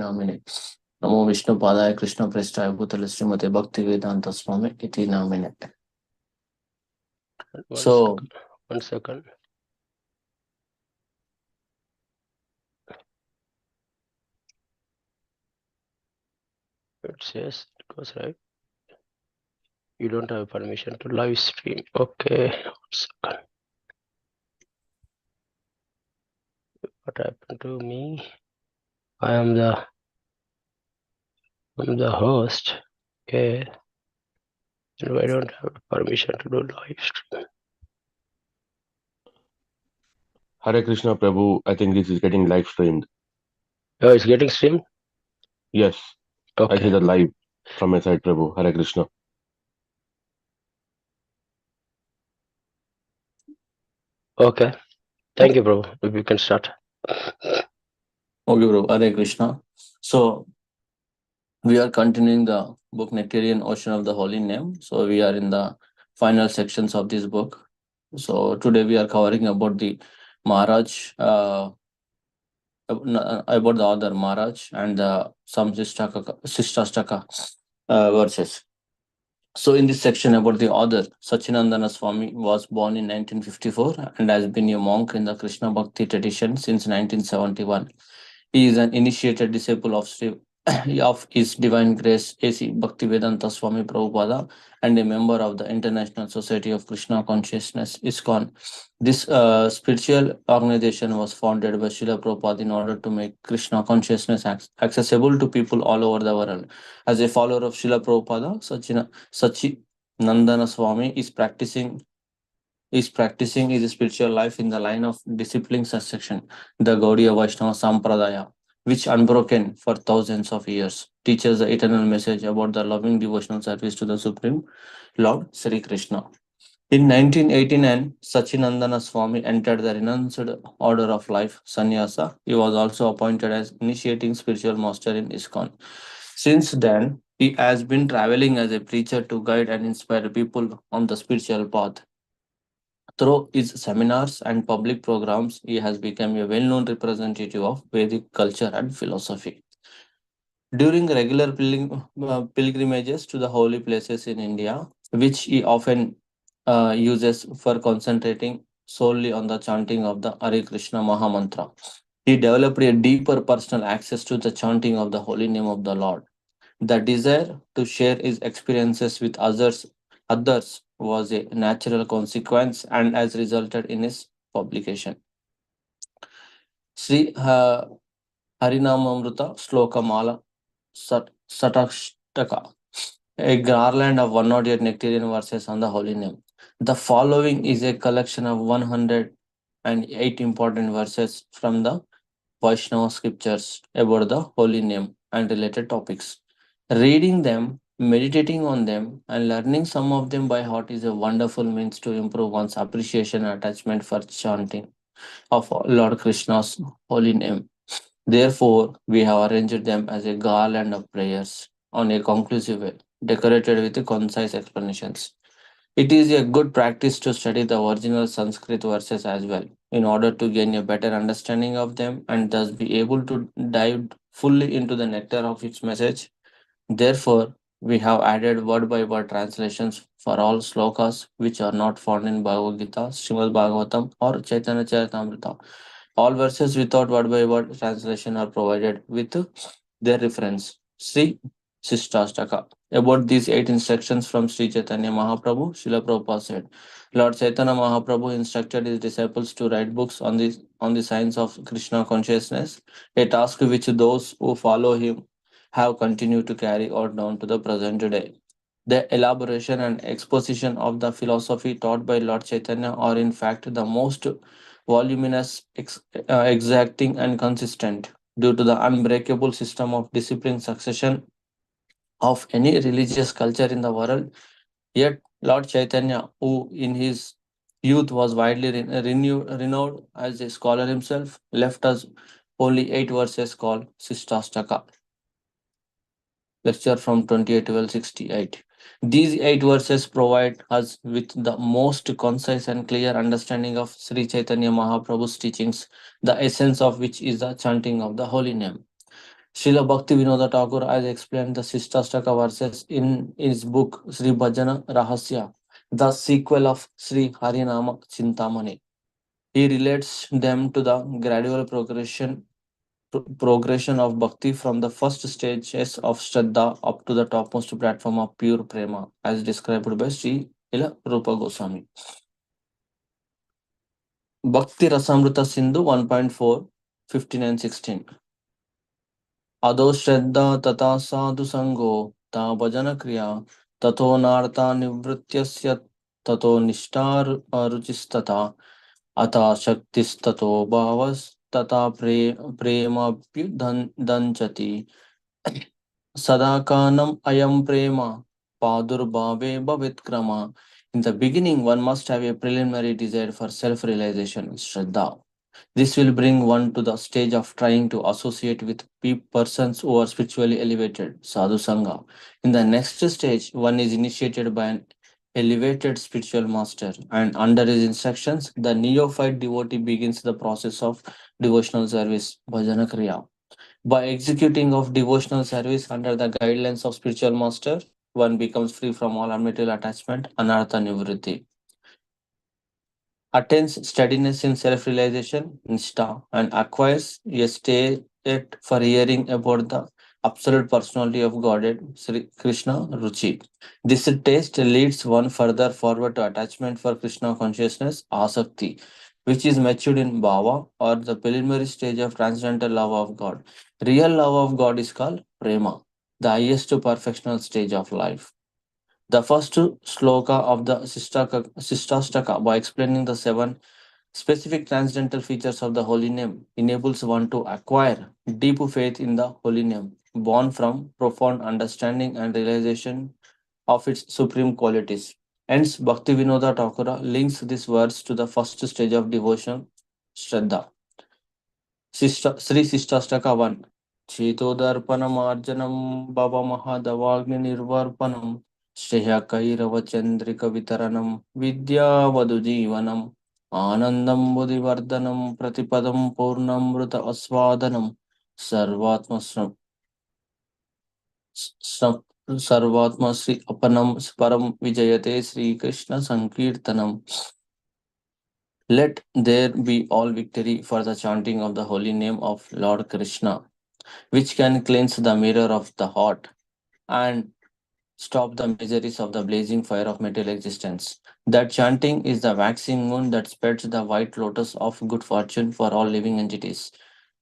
namine. Namo Vishnu Padaya Krishna Prestaya Bhutale Srimate Bhakti Vedanta Swami iti namine. So, One second. It says it goes right. You don't have permission to live stream. Okay, 1 second. What happened to me? I'm the host. Okay. And I don't have permission to do live stream. Hare Krishna Prabhu, I think this is getting live streamed. Oh, it's getting streamed? Yes, Okay. I see the live from my side, Prabhu. Hare Krishna. Okay. Thank you, bro. If you can start. okay, bro. Hare Krishna. So, we are continuing the book Nectarean Ocean of the Holy Name. So, we are in the final sections of this book. So, today we are covering about the Maharaj, about the author Maharaj and some Sistastaka verses. So, in this section about the author, Sachinandana Swami was born in 1954 and has been a monk in the Krishna Bhakti tradition since 1971. He is an initiated disciple of of His Divine Grace A.C. Bhaktivedanta Swami Prabhupada and a member of the International Society of Krishna Consciousness ISKCON. This spiritual organization was founded by Srila Prabhupada in order to make Krishna consciousness accessible to people all over the world. As a follower of Srila Prabhupada, Sachi Nandana Swami is practicing his spiritual life in the line of discipline succession, the Gaudiya Vaishnava Sampradaya, which unbroken for thousands of years, teaches the eternal message about the loving devotional service to the Supreme Lord Sri Krishna. In 1989, Sachinandana Swami entered the renounced order of life, Sannyasa. He was also appointed as initiating spiritual master in ISKCON. Since then, he has been traveling as a preacher to guide and inspire people on the spiritual path. Through his seminars and public programs, he has become a well known representative of Vedic culture and philosophy. During regular pilgrimages to the holy places in India, which he often uses for concentrating solely on the chanting of the Hare Krishna Mahamantra, he developed a deeper personal access to the chanting of the holy name of the Lord. The desire to share his experiences with others was a natural consequence and has resulted in his publication. Sri Harinamamruta Slokamala Satashtaka, a garland of 108 nectarian verses on the holy name. The following is a collection of 108 important verses from the Vaishnava scriptures about the holy name and related topics. Reading them, meditating on them, and learning some of them by heart is a wonderful means to improve one's appreciation and attachment for chanting of Lord Krishna's holy name. Therefore, we have arranged them as a garland of prayers on a conclusive way, decorated with concise explanations. It is a good practice to study the original Sanskrit verses as well, in order to gain a better understanding of them and thus be able to dive fully into the nectar of its message. Therefore, we have added word by word translations for all slokas which are not found in Bhagavad Gita, Srimad Bhagavatam, or Chaitanya Charitamrita. All verses without word by word translation are provided with their reference. Sri Sistastaka. About these 8 instructions from Sri Chaitanya Mahaprabhu, Srila Prabhupada said, Lord Chaitanya Mahaprabhu instructed his disciples to write books on the science of Krishna consciousness, a task which those who follow him have continued to carry out down to the present day. The elaboration and exposition of the philosophy taught by Lord Chaitanya are in fact the most voluminous, exacting, and consistent due to the unbreakable system of discipline succession of any religious culture in the world. Yet, Lord Chaitanya, who in his youth was widely renowned as a scholar himself, left us only 8 verses called Sistastaka. Lecture from 28/12/68. These 8 verses provide us with the most concise and clear understanding of Sri Chaitanya Mahaprabhu's teachings, the essence of which is the chanting of the holy name. Srila Bhakti Vinoda Thakur has explained the Sistastaka verses in his book Sri Bhajana Rahasya, the sequel of Sri Harinama Chintamani. He relates them to the gradual progression of bhakti from the first stages of Shraddha up to the topmost platform of pure prema, as described by Sri Ila Rupa Goswami. Bhakti Rasamrita Sindhu 1.4 15 and 16. अदो श्रद्धा तथा साधु संगो ता भजन क्रिया ततो नार्ता निवृत्त्यस्य ततो निष्ठार रुचिस्तथा अथा शक्तिस्ततो भावस्तथा प्रेमाभ्युदञ्चति सदाकानम ayam prema padurbhave bhavitkrama. In the beginning, one must have a preliminary desire for self-realization, Shraddha. This will bring one to the stage of trying to associate with persons who are spiritually elevated, sadhu sangha. In the next stage, one is initiated by an elevated spiritual master, and under his instructions, the neophyte devotee begins the process of devotional service, bhajana kriya. By executing of devotional service under the guidelines of spiritual master, one becomes free from all material attachment, anartha nivritti, attains steadiness in self-realization, nishta, and acquires a state for hearing about the absolute personality of Godhead, Sri Krishna Ruchi. This taste leads one further forward to attachment for Krishna consciousness, asakti, which is matured in bhava or the preliminary stage of transcendental love of God. Real love of God is called prema, the highest perfectional stage of life. The first sloka of the Sistastaka, by explaining the seven specific transcendental features of the holy name, enables one to acquire deep faith in the holy name, born from profound understanding and realization of its supreme qualities. Hence, Bhakti Vinoda Thakura links these words to the first stage of devotion, Shraddha. Sri Sistastaka 1. Chitodarpanamarjanam Baba Mahadavagni Nirvarpanam Shreya Kairava Chandrika Vitaranam Vidyavadu Jivanam Anandam Buddhivardhanam Pratipadam Purnamruta Aswadanam Sarvatma Sarvatma Sri Apanam Param Vijayate Sri Krishna Sankirtanam. Let there be all victory for the chanting of the holy name of Lord Krishna, which can cleanse the mirror of the heart and stop the miseries of the blazing fire of material existence. That chanting is the waxing moon that spreads the white lotus of good fortune for all living entities.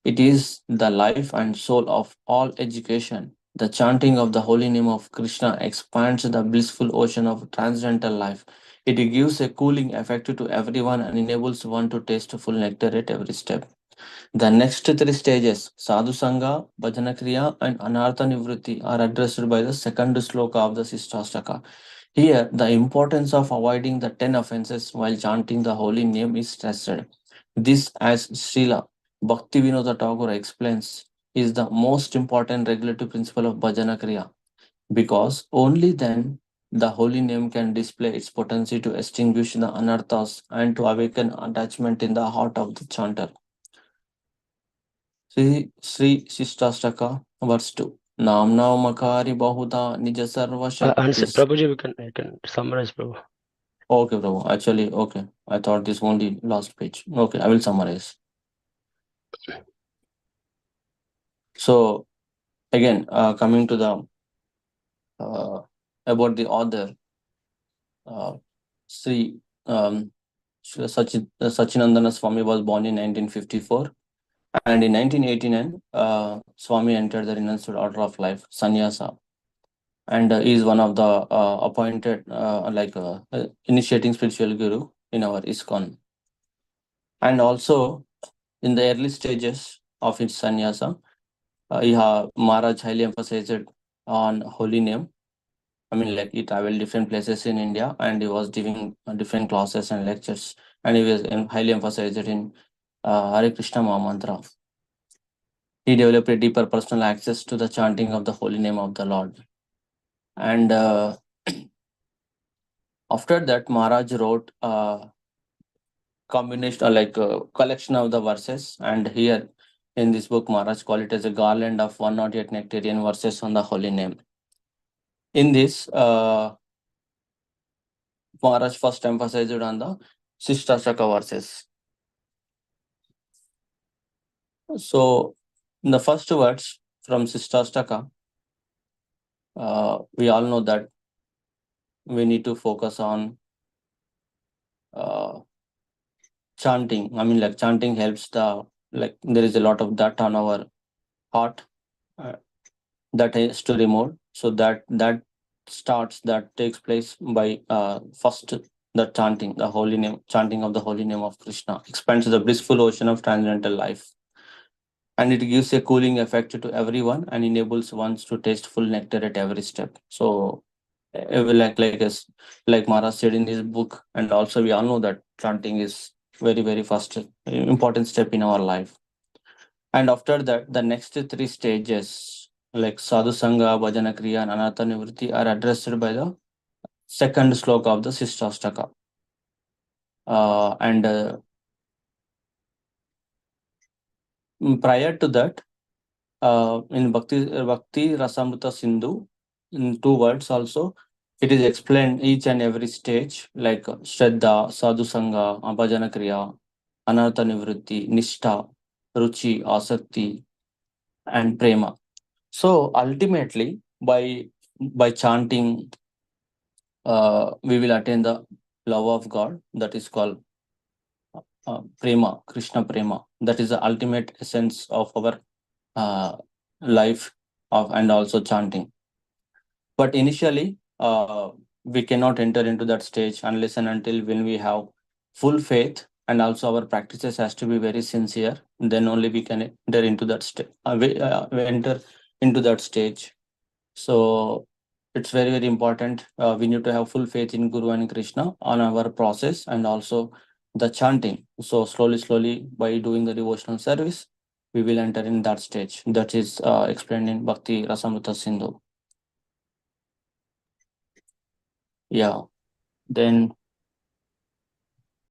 It is the life and soul of all education. The chanting of the holy name of Krishna expands the blissful ocean of transcendental life. It gives a cooling effect to everyone and enables one to taste full nectar at every step. The next three stages, Sadhu Sangha, Bhajana Kriya, and Anartha Nivritti, are addressed by the second sloka of the Sistastaka. Here, the importance of avoiding the 10 offenses while chanting the holy name is stressed. This, as Srila Bhakti Vinoda Tagore explains, is the most important regulative principle of Bhajana Kriya, because only then the holy name can display its potency to extinguish the anarthas and to awaken attachment in the heart of the chanter. Sri Sistastaka, verse 2. Namna Makari Bahuda Nija Sarva Answer, Shaktis. Prabhuji, I can summarize, Prabhu. Okay, Prabhu. Actually, okay. I thought this only last page. Okay, I will summarize. So, again, coming to the about the author, Sri Sachinandana Swami was born in 1954, and in 1989, Swami entered the Renunciate Order of Life, Sannyasa, and is one of the appointed initiating spiritual guru in our ISKCON. And also in the early stages of its sannyasa, Maharaj highly emphasized on holy name. I mean, like, he traveled different places in India and he was giving different classes and lectures, and he was highly emphasized in Hare Krishna Mahamantra. He developed a deeper personal access to the chanting of the holy name of the Lord. And after that, Maharaj wrote a combination, like a collection of the verses, and here In this book, Maharaj call it as a garland of 108 nectarian verses on the holy name. In this, Maharaj first emphasized on the Shishtashaka verses. So, the first words from Shishtashaka, we all know that we need to focus on chanting. I mean, like chanting helps there is a lot of that on our heart that is to remove. So that takes place by first the chanting, the holy name, chanting of the holy name of Krishna expands the blissful ocean of transcendental life. And it gives a cooling effect to everyone and enables ones to taste full nectar at every step. So like Maharaj said in his book, and also we all know that chanting is very first important step in our life. And after that, the next three stages like sadhu sangha, bhajana kriya, and anartha nivritti are addressed by the second sloka of the Shishtastaka. And prior to that, in Bhakti Rasamrita Sindhu, in two words also, it is explained each and every stage like Shraddha, Sadhu Sangha, Bhajana Kriya, Anartha Nivritti, Nishtha, Ruchi, Asakti, and Prema. So ultimately, by chanting, we will attain the love of God that is called Prema, Krishna Prema. That is the ultimate essence of our life of and also chanting. But initially, we cannot enter into that stage unless and until when we have full faith and also our practices has to be very sincere. Then only we can enter into that stage. We enter into that stage. So it's very important. We need to have full faith in Guru and Krishna on our process and also the chanting. So slowly by doing the devotional service, we will enter in that stage. That is explained in Bhakti Rasamrita Sindhu. Yeah. Then